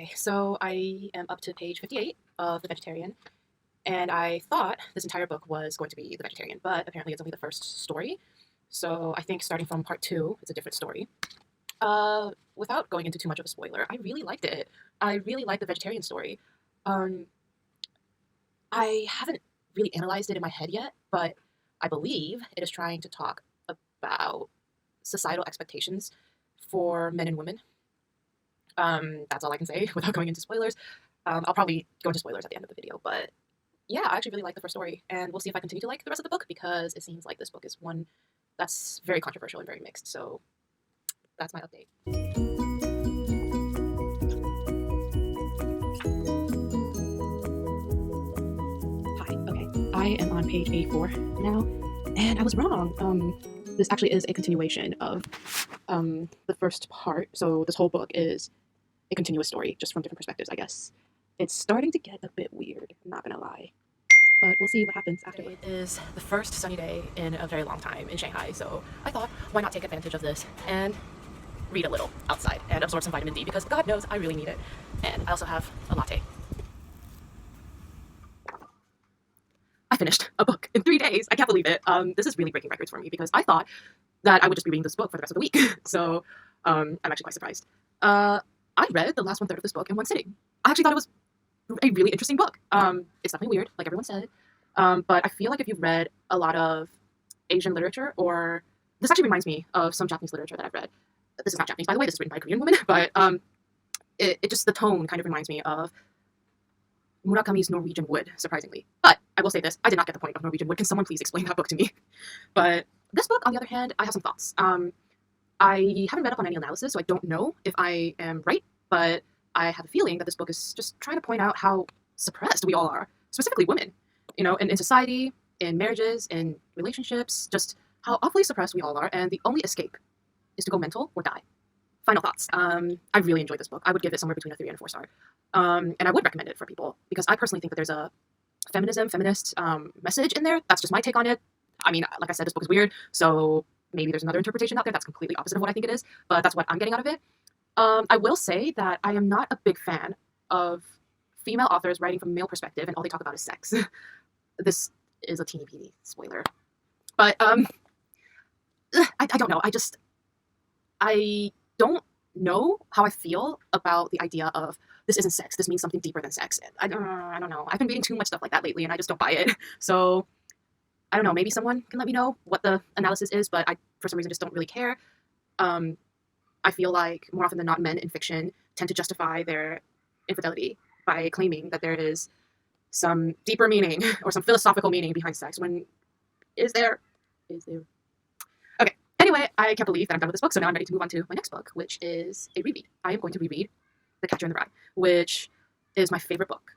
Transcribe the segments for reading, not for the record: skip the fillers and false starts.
Okay, so I am up to page 58 of The Vegetarian, and I thought this entire book was going to be The Vegetarian, but apparently it's only the first story. So I think starting from part 2, it's a different story. Without going into too much of a spoiler, I really liked it. I really liked the vegetarian story. Um, I haven't really analyzed it in my head yet, but I believe it is trying to talk about societal expectations for men and women. That's all I can say without going into spoilers. I'll probably go into spoilers at the end of the video, but yeah, I actually really like the first story, and we'll see if I continue to like the rest of the book, because it seems like this book is one that's very controversial and very mixed, so that's my update. Hi, okay, I am on page 84 now, and I was wrong. This actually is a continuation of the first part, so this whole book is a continuous story, just from different perspectives, I guess. It's starting to get a bit weird, I'm not gonna lie. But we'll see what happens after. It is the first sunny day in a very long time in Shanghai, so I thought, why not take advantage of this and read a little outside and absorb some vitamin D, because God knows I really need it. And I also have a latte. I finished a book in 3 days. I can't believe it. This is really breaking records for me, because I thought that I would just be reading this book for the rest of the week. So I'm actually quite surprised. I read the last 1/3 of this book in one sitting. I actually thought it was a really interesting book. It's definitely weird, like everyone said. But I feel like if you've read a lot of Asian literature, or this actually reminds me of some Japanese literature that I've read. This is not Japanese, by the way. This is written by a Korean woman, but it just, the tone kind of reminds me of Murakami's Norwegian Wood, surprisingly. But I will say this, I did not get the point of Norwegian Wood. Can someone please explain that book to me? But this book, on the other hand, I have some thoughts. I haven't read up on any analysis, so I don't know if I am right, but I have a feeling that this book is just trying to point out how suppressed we all are, specifically women, in society, in marriages, in relationships, just how awfully suppressed we all are, and the only escape is to go mental or die. Final thoughts. I really enjoyed this book. I would give it somewhere between a 3 and a 4 star. And I would recommend it for people, because I personally think that there's a feminist message in there. That's just my take on it. I mean, like I said, this book is weird, so maybe there's another interpretation out there that's completely opposite of what I think it is, but that's what I'm getting out of it. I will say that I am not a big fan of female authors writing from a male perspective and all they talk about is sex. This is a teeny peeny spoiler. But I don't know. I don't know how I feel about the idea of this isn't sex, this means something deeper than sex. I don't know. I've been reading too much stuff like that lately, and I just don't buy it. So I don't know, maybe someone can let me know what the analysis is, but I, for some reason, just don't really care. I feel like more often than not, men in fiction tend to justify their infidelity by claiming that there is some deeper meaning or some philosophical meaning behind sex, when is there? Okay, anyway, I can't believe that I'm done with this book, so now I'm ready to move on to my next book, which is a reread. I am going to reread The Catcher in the Rye, which is my favorite book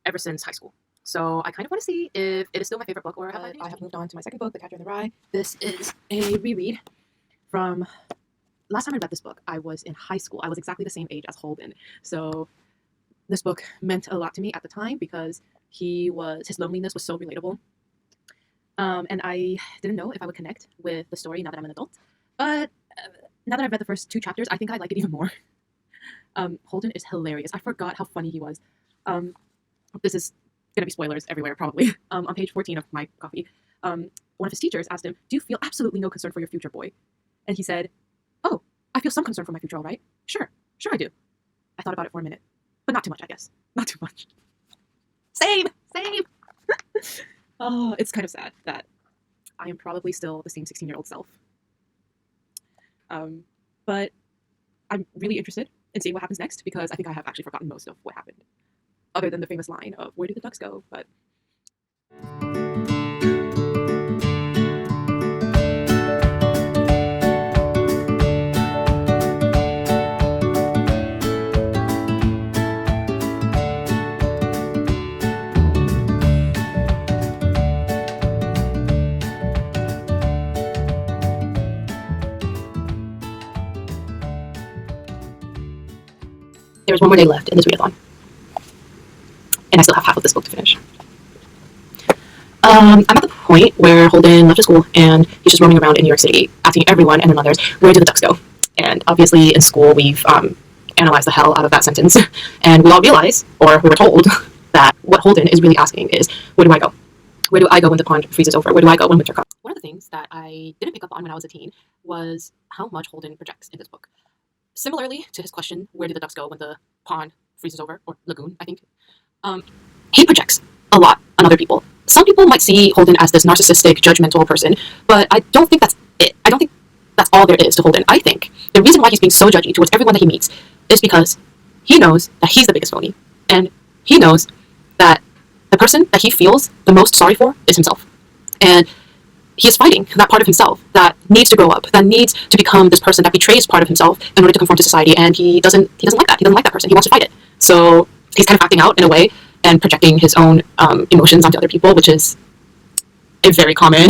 ever since high school. So I kind of want to see if it is still my favorite book, or I have moved on to my second book, The Catcher in the Rye. This is a reread from... Last time I read this book, I was in high school. I was exactly the same age as Holden. So this book meant a lot to me at the time, because his loneliness was so relatable. And I didn't know if I would connect with the story now that I'm an adult. But now that I've read the first 2 chapters, I think I like it even more. Holden is hilarious. I forgot how funny he was. This is going to be spoilers everywhere, probably. On page 14 of my copy, one of his teachers asked him, "Do you feel absolutely no concern for your future, boy?" And he said, "Oh, I feel some concern for my future, all right? Sure I do." I thought about it for a minute, but not too much, I guess. Not too much. Same! Oh, it's kind of sad that I am probably still the same 16-year-old self. But I'm really interested in seeing what happens next, because I think I have actually forgotten most of what happened, other than the famous line of, "Where did the ducks go?" But there's one more day left in this readathon, and I still have half of this book to finish. I'm at the point where Holden left his school, and he's just roaming around in New York City, asking everyone and then others, "Where do the ducks go?" And obviously in school we've analyze the hell out of that sentence. And we all realize, or we were told, that what Holden is really asking is, where do I go? Where do I go when the pond freezes over? Where do I go when winter comes? One of the things that I didn't pick up on when I was a teen was how much Holden projects in this book. Similarly to his question, where do the ducks go when the pond freezes over? Or lagoon, I think. He projects a lot on other people. Some people might see Holden as this narcissistic, judgmental person, but I don't think that's it. I don't think that's all there is to Holden. I think the reason why he's being so judgy towards everyone that he meets is because he knows that he's the biggest phony. And he knows that the person that he feels the most sorry for is himself. And he is fighting that part of himself that needs to grow up, that needs to become this person that betrays part of himself in order to conform to society. And he doesn't like that. He doesn't like that person. He wants to fight it. So he's kind of acting out in a way and projecting his own emotions onto other people, which is a very common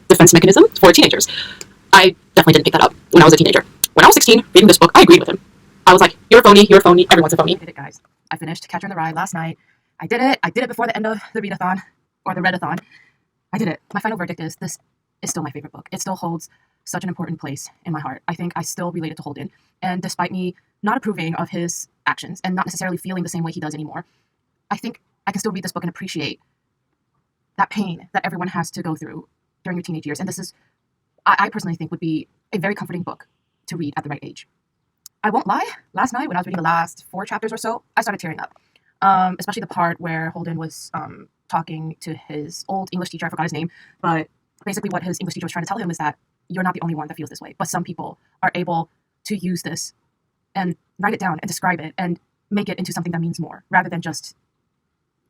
defense mechanism for teenagers. I definitely didn't pick that up when I was a teenager. When I was 16, reading this book, I agreed with him. I was like, you're a phony, everyone's a phony. I did it, guys. I finished Catcher in the Rye last night. I did it before the end of the Redathon, or the Redathon. I did it. My final verdict is, this is still my favorite book. It still holds such an important place in my heart. I think I still related to Holden, and despite me not approving of his actions, and not necessarily feeling the same way he does anymore, I think I can still read this book and appreciate that pain that everyone has to go through during your teenage years. And this is, I personally think, would be a very comforting book to read at the right age. I won't lie, last night when I was reading the last 4 chapters or so, I started tearing up. Especially the part where Holden was talking to his old English teacher. I forgot his name, but basically what his English teacher was trying to tell him is that you're not the only one that feels this way, but some people are able to use this and write it down and describe it and make it into something that means more, rather than just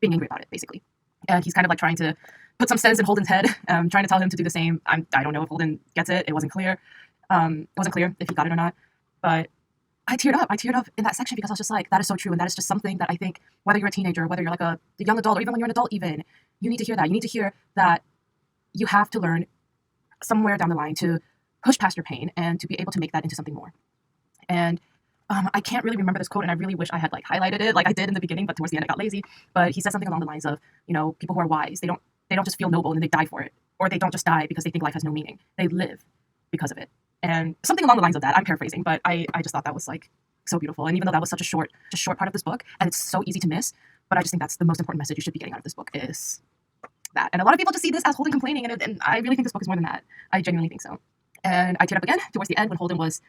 being angry about it, basically. And he's kind of like trying to put some sense in Holden's head, trying to tell him to do the same. I don't know if Holden gets it. It wasn't clear. It wasn't clear if he got it or not, but I teared up. I teared up in that section because I was just like, that is so true. And that is just something that I think, whether you're a teenager, whether you're like a young adult, or even when you're an adult even, you need to hear that. You need to hear that you have to learn somewhere down the line to push past your pain and to be able to make that into something more. And I can't really remember this quote, and I really wish I had like highlighted it like I did in the beginning, but towards the end I got lazy. But he said something along the lines of, you know, people who are wise, they don't just feel noble and then they die for it. Or they don't just die because they think life has no meaning. They live because of it. And something along the lines of that. I'm paraphrasing, but I just thought that was like so beautiful. And even though that was such a short part of this book, and it's so easy to miss, but I just think that's the most important message you should be getting out of this book, is that. And a lot of people just see this as Holden complaining, and I really think this book is more than that. I genuinely think so. And I teared up again towards the end when Holden was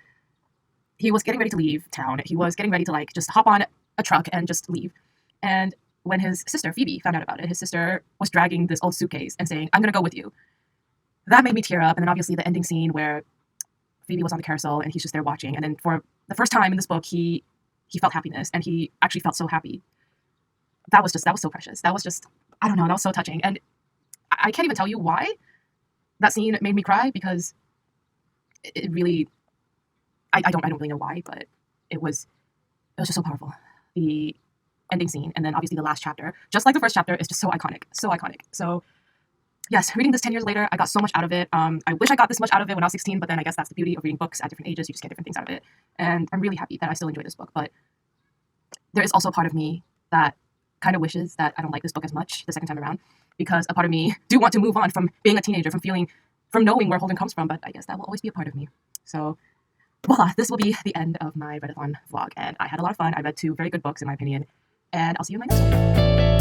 getting ready to leave town. He was getting ready to like just hop on a truck and just leave. And when his sister Phoebe found out about it, his sister was dragging this old suitcase and saying, "I'm gonna go with you." That made me tear up. And then obviously the ending scene where Phoebe was on the carousel and he's just there watching. And then for the first time in this book, he felt happiness, and he actually felt so happy. That was so precious. That was just, I don't know, that was so touching. And I can't even tell you why that scene made me cry, because it really, I don't really know why, but it was just so powerful. The ending scene, and then obviously the last chapter, just like the first chapter, is just so iconic. So yes, reading this 10 years later, I got so much out of it. I wish I got this much out of it when I was 16, but then I guess that's the beauty of reading books at different ages. You just get different things out of it. And I'm really happy that I still enjoy this book. But there is also a part of me that kind of wishes that I don't like this book as much the second time around, because a part of me do want to move on from being a teenager, from knowing where Holden comes from, but I guess that will always be a part of me. So voila, this will be the end of my Redathon vlog, and I had a lot of fun. I read 2 very good books in my opinion, and I'll see you in my next one.